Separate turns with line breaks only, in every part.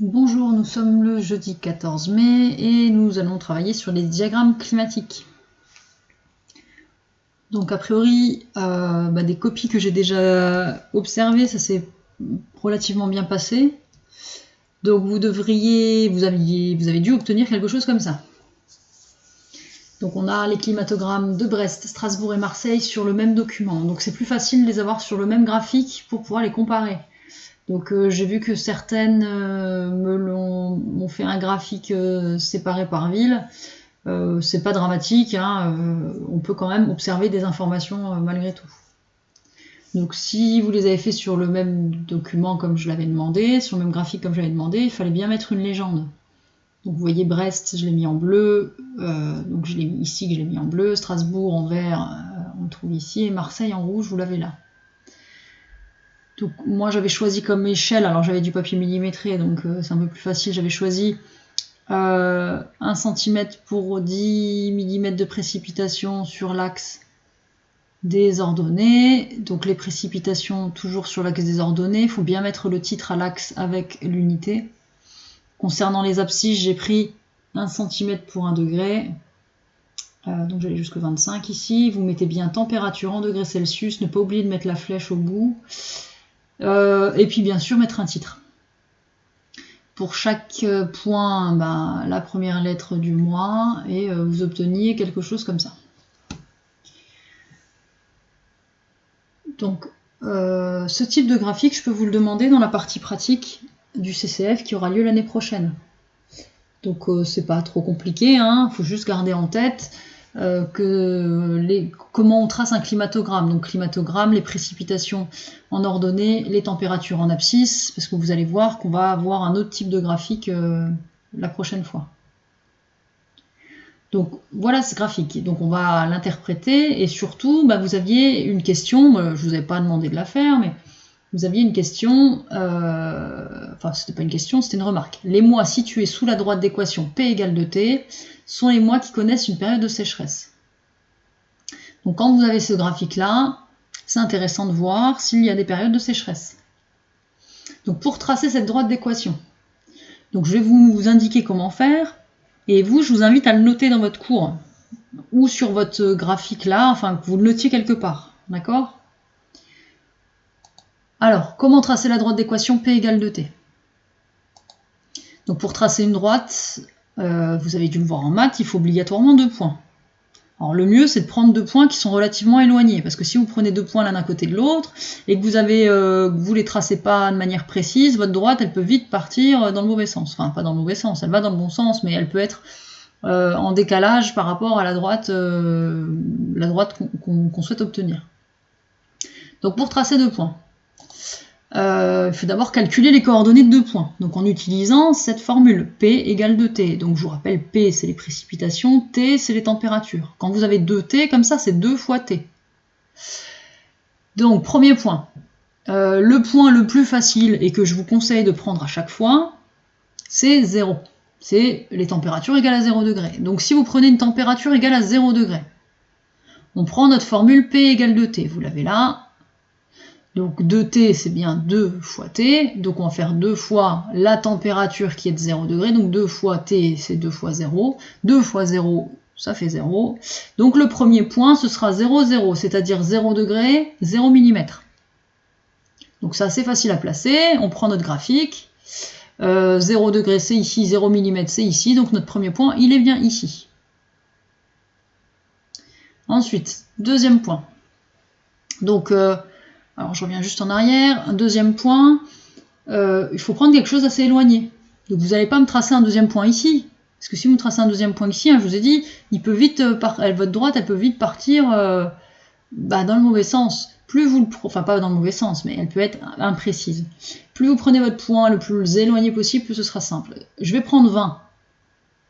Bonjour, nous sommes le jeudi 14 mai et nous allons travailler sur les diagrammes climatiques. Donc a priori, des copies que j'ai déjà observées, ça s'est relativement bien passé. Donc vous avez dû obtenir quelque chose comme ça. Donc on a les climatogrammes de Brest, Strasbourg et Marseille sur le même document. Donc c'est plus facile de les avoir sur le même graphique pour pouvoir les comparer. Donc j'ai vu que certaines m'ont fait un graphique séparé par ville. C'est pas dramatique, hein, on peut quand même observer des informations malgré tout. Donc si vous les avez fait sur le même document comme je l'avais demandé, sur le même graphique comme je l'avais demandé, il fallait bien mettre une légende. Donc vous voyez Brest, je l'ai mis en bleu, donc je l'ai mis ici que je l'ai mis en bleu, Strasbourg en vert, on le trouve ici, et Marseille en rouge, vous l'avez là. Donc moi j'avais choisi comme échelle, alors j'avais du papier millimétré, donc c'est un peu plus facile, j'avais choisi 1 cm pour 10 mm de précipitation sur l'axe des ordonnées. Donc les précipitations toujours sur l'axe des ordonnées, il faut bien mettre le titre à l'axe avec l'unité. Concernant les abscisses, j'ai pris 1 cm pour 1 degré. Donc j'allais jusqu'à 25 ici. Vous mettez bien température en degrés Celsius, ne pas oublier de mettre la flèche au bout. Et puis bien sûr mettre un titre. Pour chaque point, la première lettre du mois, et vous obteniez quelque chose comme ça. Donc, ce type de graphique, je peux vous le demander dans la partie pratique du CCF qui aura lieu l'année prochaine. Donc, c'est pas trop compliqué, hein, faut juste garder en tête comment on trace un climatogramme. Donc, climatogramme, les précipitations en ordonnée, les températures en abscisse, parce que vous allez voir qu'on va avoir un autre type de graphique la prochaine fois. Donc voilà ce graphique, donc on va l'interpréter et surtout vous aviez une question, je ne vous avais pas demandé de la faire, mais vous aviez une question, enfin c'était pas une question, c'était une remarque. Les mois situés sous la droite d'équation P égale 2T sont les mois qui connaissent une période de sécheresse. Donc quand vous avez ce graphique là, c'est intéressant de voir s'il y a des périodes de sécheresse. Donc pour tracer cette droite d'équation, donc je vais vous indiquer comment faire. Et vous, je vous invite à le noter dans votre cours ou sur votre graphique là, enfin que vous le notiez quelque part, d'accord? Alors, comment tracer la droite d'équation P égale 2T? Donc pour tracer une droite, vous avez dû le voir en maths, il faut obligatoirement 2 points. Alors le mieux, c'est de prendre 2 points qui sont relativement éloignés, parce que si vous prenez 2 points l'un à côté de l'autre, et que vous les tracez pas de manière précise, votre droite, elle peut vite partir dans le mauvais sens. Enfin, pas dans le mauvais sens, elle va dans le bon sens, mais elle peut être en décalage par rapport à la droite qu'on souhaite obtenir. Donc pour tracer 2 points, il faut d'abord calculer les coordonnées de 2 points. Donc en utilisant cette formule, P égale 2T. Donc je vous rappelle, P c'est les précipitations, T c'est les températures. Quand vous avez 2T, comme ça c'est 2 fois T. Donc premier point, le point le plus facile et que je vous conseille de prendre à chaque fois, c'est 0. C'est les températures égales à 0 degré. Donc si vous prenez une température égale à 0 degré, on prend notre formule P égale 2T. Vous l'avez là. Donc 2T, c'est bien 2 fois T. Donc on va faire 2 fois la température qui est de 0 degré. Donc 2 fois T, c'est 2 fois 0. 2 fois 0, ça fait 0. Donc le premier point, ce sera 0, 0, c'est-à-dire 0 degré, 0 mm. Donc c'est assez facile à placer. On prend notre graphique. 0 degré c'est ici, 0 mm c'est ici, donc notre premier point il est bien ici. Ensuite, deuxième point. Donc, alors je reviens juste en arrière, un deuxième point, il faut prendre quelque chose d'assez éloigné. Donc vous n'allez pas me tracer un deuxième point ici, parce que si vous me tracez un deuxième point ici, je vous ai dit, il peut vite votre droite elle peut vite partir dans le mauvais sens. Plus vous enfin pas dans le mauvais sens, mais elle peut être imprécise. Plus vous prenez votre point le plus éloigné possible, plus ce sera simple. Je vais prendre 20.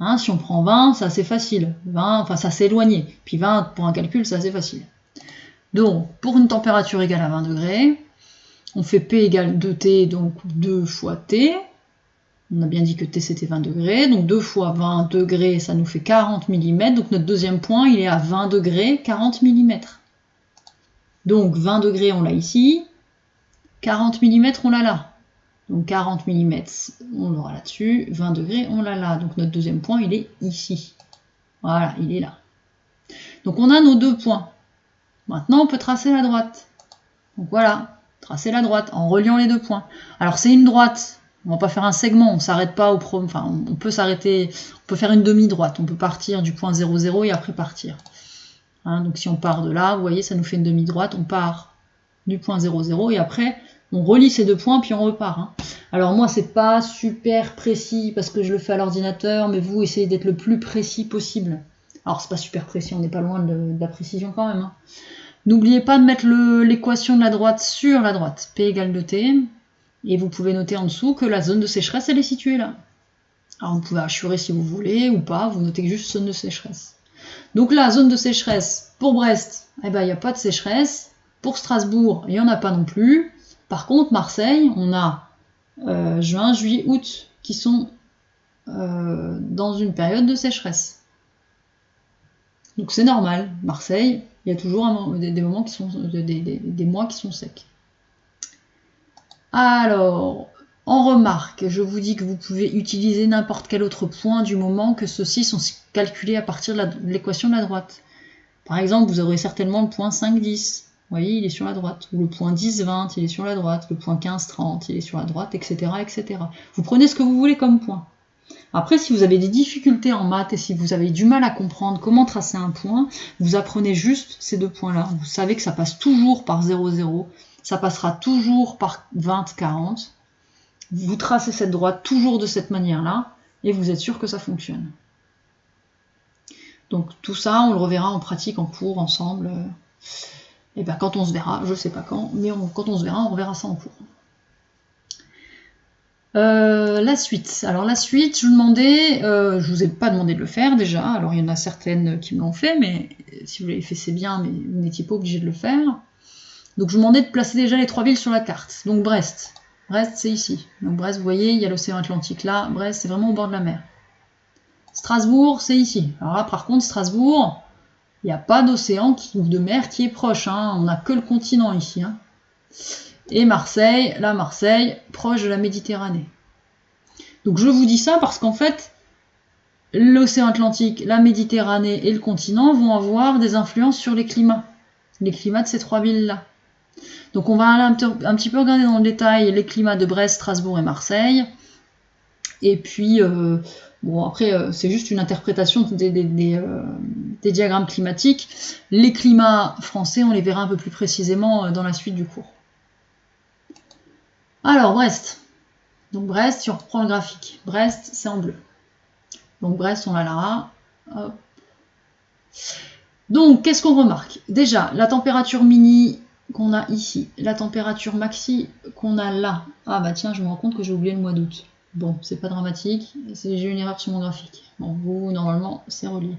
Hein, si on prend 20, c'est assez facile. 20, enfin ça c'est éloigné. Puis 20 pour un calcul, c'est assez facile. Donc pour une température égale à 20 degrés, on fait P égale 2T, donc 2 fois T. On a bien dit que T c'était 20 degrés, donc 2 fois 20 degrés, ça nous fait 40 mm. Donc notre deuxième point, il est à 20 degrés, 40 mm. Donc 20 degrés, on l'a ici. 40 mm, on l'a là. Donc 40 mm, on l'aura là-dessus. 20 degrés, on l'a là. Donc notre deuxième point, il est ici. Voilà, il est là. Donc on a nos 2 points. Maintenant, on peut tracer la droite. Donc voilà, tracer la droite en reliant les 2 points. Alors c'est une droite. On va pas faire un segment, on s'arrête pas au premier. Enfin, on peut s'arrêter, on peut faire une demi-droite. On peut partir du point 0, 0 et après partir. Hein, donc si on part de là, vous voyez, ça nous fait une demi-droite. On part du point 0, 0 et après, on relie ces 2 points puis on repart. Hein. Alors moi, c'est pas super précis parce que je le fais à l'ordinateur, mais vous, essayez d'être le plus précis possible. Alors c'est pas super précis, on n'est pas loin de la précision quand même. Hein. N'oubliez pas de mettre l'équation de la droite sur la droite, P égale 2T, et vous pouvez noter en dessous que la zone de sécheresse, elle est située là. Alors vous pouvez assurer si vous voulez ou pas, vous notez juste zone de sécheresse. Donc là, zone de sécheresse, pour Brest, eh ben, il n'y a pas de sécheresse. Pour Strasbourg, il n'y en a pas non plus. Par contre, Marseille, on a juin, juillet, août qui sont dans une période de sécheresse. Donc c'est normal. Marseille, il y a toujours des moments qui sont des mois qui sont secs. Alors, en remarque, je vous dis que vous pouvez utiliser n'importe quel autre point du moment que ceux-ci sont calculés à partir de l'équation de la droite. Par exemple, vous aurez certainement le point 5, 10. Vous voyez, il est sur la droite. Ou le point 10, 20, il est sur la droite. Le point 15, 30, il est sur la droite, etc., etc. Vous prenez ce que vous voulez comme point. Après, si vous avez des difficultés en maths et si vous avez du mal à comprendre comment tracer un point, vous apprenez juste ces 2 points-là. Vous savez que ça passe toujours par 0, 0. Ça passera toujours par 20, 40. Vous tracez cette droite toujours de cette manière-là et vous êtes sûr que ça fonctionne. Donc tout ça, on le reverra en pratique, en cours, ensemble. Et bien quand on se verra, je ne sais pas quand, mais quand on se verra, on reverra ça en cours. La suite. Alors la suite, je vous demandais, je vous ai pas demandé de le faire déjà. Alors il y en a certaines qui me l'ont fait, mais si vous l'avez fait, c'est bien, mais vous n'étiez pas obligé de le faire. Donc je vous demandais de placer déjà les 3 villes sur la carte. Donc Brest. Brest, c'est ici. Donc Brest, vous voyez, il y a l'océan Atlantique là. Brest, c'est vraiment au bord de la mer. Strasbourg, c'est ici. Alors là, par contre, Strasbourg, il n'y a pas d'océan ou de mer qui est proche. Hein. On n'a que le continent ici. Hein. Et Marseille, là, Marseille, proche de la Méditerranée. Donc je vous dis ça parce qu'en fait, l'océan Atlantique, la Méditerranée et le continent vont avoir des influences sur les climats de ces 3 villes-là. Donc on va aller un petit peu regarder dans le détail les climats de Brest, Strasbourg et Marseille. Et puis, bon après, c'est juste une interprétation des diagrammes climatiques. Les climats français, on les verra un peu plus précisément dans la suite du cours. Alors, Brest. Donc Brest, si on reprend le graphique, Brest, c'est en bleu. Donc Brest, on l'a là. Hop. Donc, qu'est-ce qu'on remarque? Déjà, la température mini qu'on a ici, la température maxi qu'on a là. Ah bah tiens, je me rends compte que j'ai oublié le mois d'août. Bon, c'est pas dramatique, j'ai eu une erreur sur mon graphique. Bon, vous, normalement, c'est relié.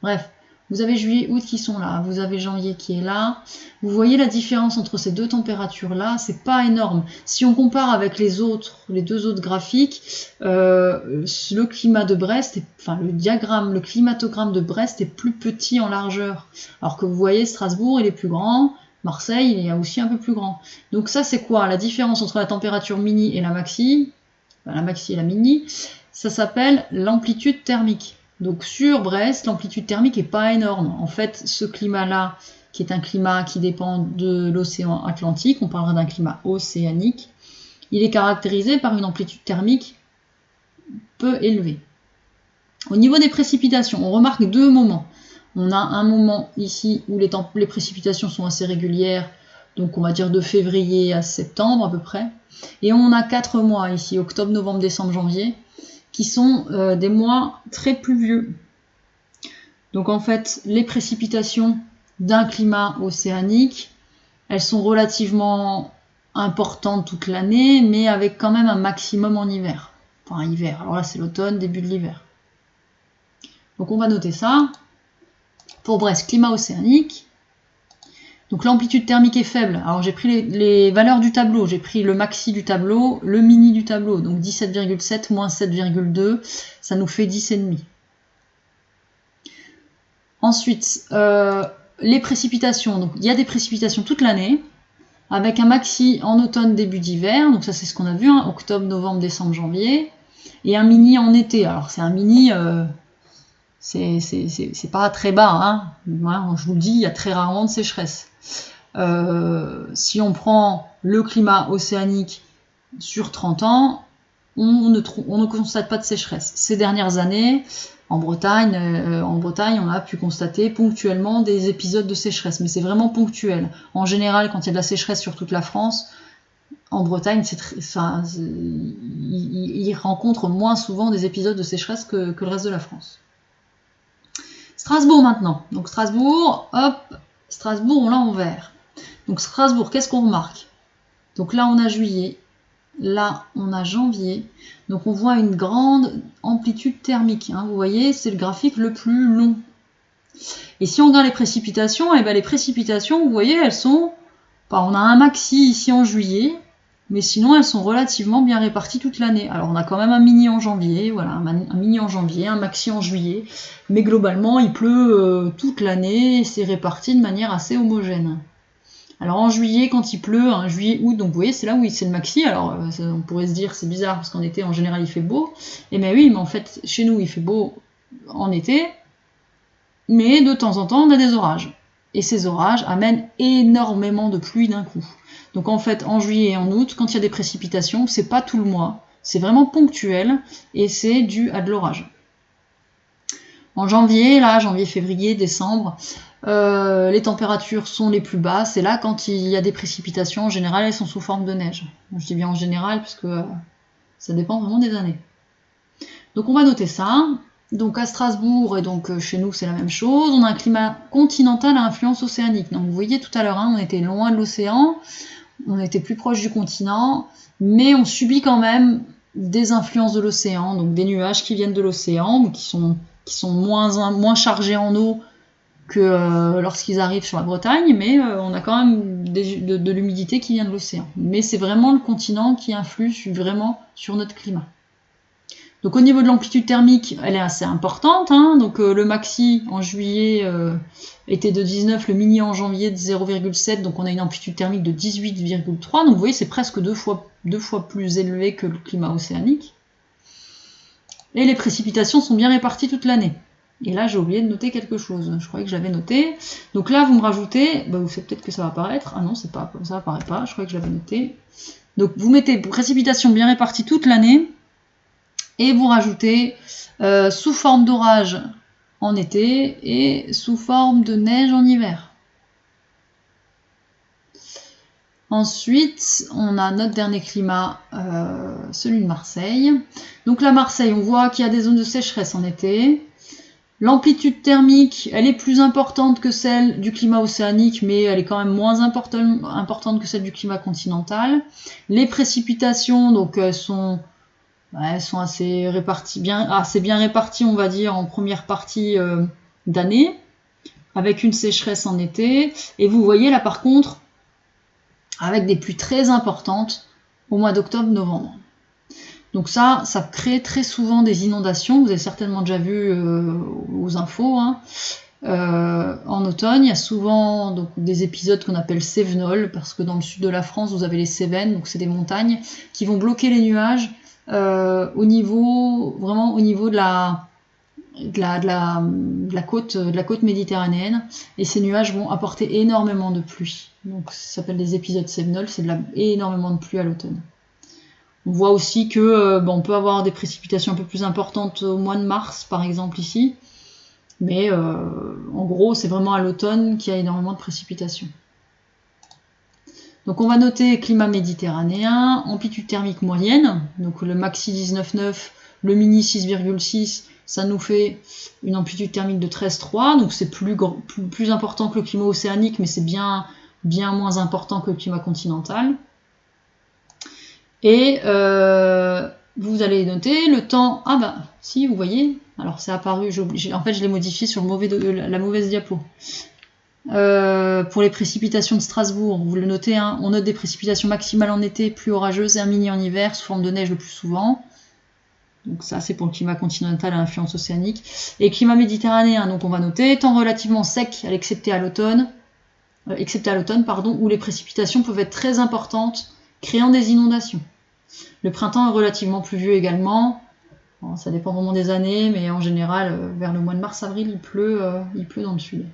Bref, vous avez juillet, août qui sont là, vous avez janvier qui est là. Vous voyez la différence entre ces 2 températures-là, c'est pas énorme. Si on compare avec les 2 autres graphiques, le climat de Brest, le climatogramme de Brest est plus petit en largeur. Alors que vous voyez, Strasbourg, il est plus grand, Marseille, il est aussi un peu plus grand. Donc ça, c'est quoi? La différence entre la température mini et la maxi et la mini, ça s'appelle l'amplitude thermique. Donc sur Brest, l'amplitude thermique n'est pas énorme. En fait, ce climat-là, qui est un climat qui dépend de l'océan Atlantique, on parlera d'un climat océanique, il est caractérisé par une amplitude thermique peu élevée. Au niveau des précipitations, on remarque 2 moments. On a un moment ici où les précipitations sont assez régulières, donc on va dire de février à septembre à peu près. Et on a 4 mois ici, octobre, novembre, décembre, janvier, qui sont des mois très pluvieux. Donc en fait, les précipitations d'un climat océanique, elles sont relativement importantes toute l'année, mais avec quand même un maximum en hiver. Enfin, hiver, alors là c'est l'automne, début de l'hiver. Donc on va noter ça. Pour Brest, climat océanique. Donc l'amplitude thermique est faible. Alors j'ai pris les valeurs du tableau. J'ai pris le maxi du tableau, le mini du tableau. Donc 17,7 moins 7,2, ça nous fait 10,5. Ensuite, les précipitations. Donc il y a des précipitations toute l'année. avec un maxi en automne, début d'hiver, donc ça c'est ce qu'on a vu, hein, octobre, novembre, décembre, janvier, et un mini en été. Alors c'est un mini, c'est pas très bas, hein. Moi, je vous le dis, il y a très rarement de sécheresse. Si on prend le climat océanique sur 30 ans, on ne constate pas de sécheresse. Ces dernières années, en Bretagne, on a pu constater ponctuellement des épisodes de sécheresse, mais c'est vraiment ponctuel. En général, quand il y a de la sécheresse sur toute la France, en Bretagne, ils rencontrent moins souvent des épisodes de sécheresse que le reste de la France. Strasbourg maintenant. Donc Strasbourg, hop, Strasbourg, on l'a en vert. Donc Strasbourg, qu'est-ce qu'on remarque? Donc là, on a juillet. Là, on a janvier. Donc on voit une grande amplitude thermique. Hein. Vous voyez, c'est le graphique le plus long. Et si on regarde les précipitations, eh ben les précipitations, vous voyez, elles sont... on a un maxi ici en juillet, mais sinon elles sont relativement bien réparties toute l'année. Alors on a quand même un mini en janvier, voilà, un mini en janvier, un maxi en juillet, mais globalement il pleut toute l'année et c'est réparti de manière assez homogène. Alors en juillet, quand il pleut, hein, juillet, août, donc vous voyez, c'est là où c'est le maxi. Alors on pourrait se dire c'est bizarre parce qu'en été, en général, il fait beau. Et bien oui, mais en fait, chez nous, il fait beau en été, mais de temps en temps, on a des orages. Et ces orages amènent énormément de pluie d'un coup. Donc en fait, en juillet et en août, quand il y a des précipitations, c'est pas tout le mois, c'est vraiment ponctuel et c'est dû à de l'orage. En janvier, là, janvier, février, décembre, les températures sont les plus basses, et là, quand il y a des précipitations, en général, elles sont sous forme de neige. Je dis bien en général, parce que ça dépend vraiment des années. Donc on va noter ça. Donc à Strasbourg, et donc chez nous, c'est la même chose. On a un climat continental à influence océanique. Donc vous voyez tout à l'heure, hein, on était loin de l'océan, on était plus proche du continent, mais on subit quand même des influences de l'océan, donc des nuages qui viennent de l'océan, qui sont moins chargés en eau que lorsqu'ils arrivent sur la Bretagne, mais on a quand même de l'humidité qui vient de l'océan. Mais c'est vraiment le continent qui influe vraiment sur notre climat. Donc au niveau de l'amplitude thermique, elle est assez importante. Hein. Donc le maxi en juillet était de 19, le mini en janvier de 0,7, donc on a une amplitude thermique de 18,3. Donc vous voyez, c'est presque deux fois plus élevé que le climat océanique. Et les précipitations sont bien réparties toute l'année. Et là, j'ai oublié de noter quelque chose. Je croyais que j'avais noté. Donc là, vous me rajoutez... vous savez peut-être que ça va apparaître. Ah non, c'est pas, ça apparaît pas. Je croyais que je l'avais noté. Donc vous mettez précipitations bien réparties toute l'année. Et vous rajoutez sous forme d'orage en été et sous forme de neige en hiver. Ensuite, on a notre dernier climat, celui de Marseille. Donc là, Marseille, on voit qu'il y a des zones de sécheresse en été. L'amplitude thermique, elle est plus importante que celle du climat océanique, mais elle est quand même moins importante que celle du climat continental. Les précipitations, donc, sont assez bien réparties, on va dire, en première partie d'année, avec une sécheresse en été. Et vous voyez là, par contre, avec des pluies très importantes au mois d'octobre-novembre. Donc ça crée très souvent des inondations. Vous avez certainement déjà vu aux infos. Hein. En automne, il y a souvent donc, des épisodes qu'on appelle cévenols, parce que dans le sud de la France, vous avez les Cévennes, donc c'est des montagnes, qui vont bloquer les nuages au niveau de la côte méditerranéenne. Et ces nuages vont apporter énormément de pluie. Donc ça s'appelle des épisodes cévenols, c'est énormément de pluie à l'automne. On voit aussi que on peut avoir des précipitations un peu plus importantes au mois de mars, par exemple ici. Mais en gros, c'est vraiment à l'automne qu'il y a énormément de précipitations. Donc on va noter climat méditerranéen, amplitude thermique moyenne. Donc le maxi 19,9, le mini 6,6, ça nous fait une amplitude thermique de 13,3. Donc c'est plus important que le climat océanique, mais c'est bien moins important que le climat continental. Et vous allez noter le temps. Ah bah si, vous voyez. Alors c'est apparu. En fait, je l'ai modifié sur la mauvaise diapo. Pour les précipitations de Strasbourg, vous le notez. Hein, on note des précipitations maximales en été, plus orageuses, et un mini en hiver, sous forme de neige le plus souvent. Donc ça, c'est pour le climat continental à influence océanique. Et climat méditerranéen, donc on va noter temps relativement sec, à l'excepté à l'automne. excepté à l'automne, pardon, où les précipitations peuvent être très importantes, créant des inondations. Le printemps est relativement pluvieux également. Bon, ça dépend vraiment des années, mais en général, vers le mois de mars-avril, il pleut dans le sud.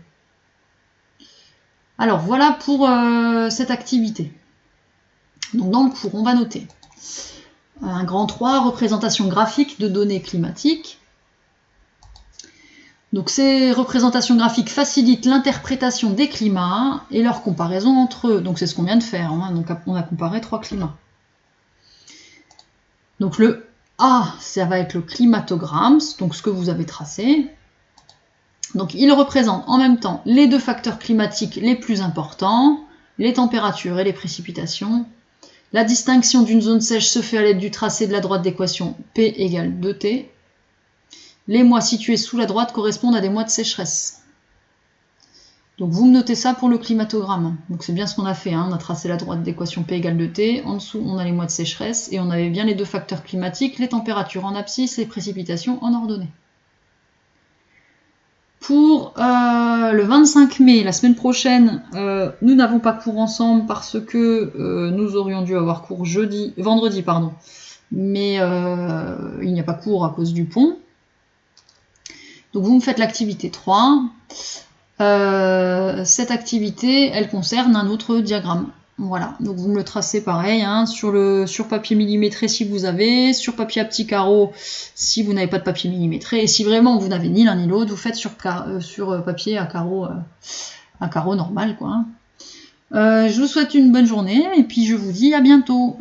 Alors voilà pour cette activité. Donc dans le cours, on va noter un grand 3, représentation graphique de données climatiques. Donc ces représentations graphiques facilitent l'interprétation des climats et leur comparaison entre eux. Donc c'est ce qu'on vient de faire, hein. Donc on a comparé 3 climats. Donc le A, ça va être le climatogramme, donc ce que vous avez tracé. Donc il représente en même temps les 2 facteurs climatiques les plus importants, les températures et les précipitations. La distinction d'une zone sèche se fait à l'aide du tracé de la droite d'équation P égale 2T. Les mois situés sous la droite correspondent à des mois de sécheresse. Donc vous me notez ça pour le climatogramme. Donc c'est bien ce qu'on a fait, hein. On a tracé la droite d'équation P égale 2T. En dessous, on a les mois de sécheresse et on avait bien les 2 facteurs climatiques, les températures en abscisse et les précipitations en ordonnée. Pour le 25 mai, la semaine prochaine, nous n'avons pas cours ensemble parce que nous aurions dû avoir cours vendredi, mais il n'y a pas cours à cause du pont. Donc vous me faites l'activité 3. Cette activité, elle concerne un autre diagramme. Voilà, donc vous me le tracez pareil, hein, sur papier millimétré si vous avez, sur papier à petits carreaux si vous n'avez pas de papier millimétré, et si vraiment vous n'avez ni l'un ni l'autre, vous faites sur papier à carreaux normal, quoi. Je vous souhaite une bonne journée, et puis je vous dis à bientôt.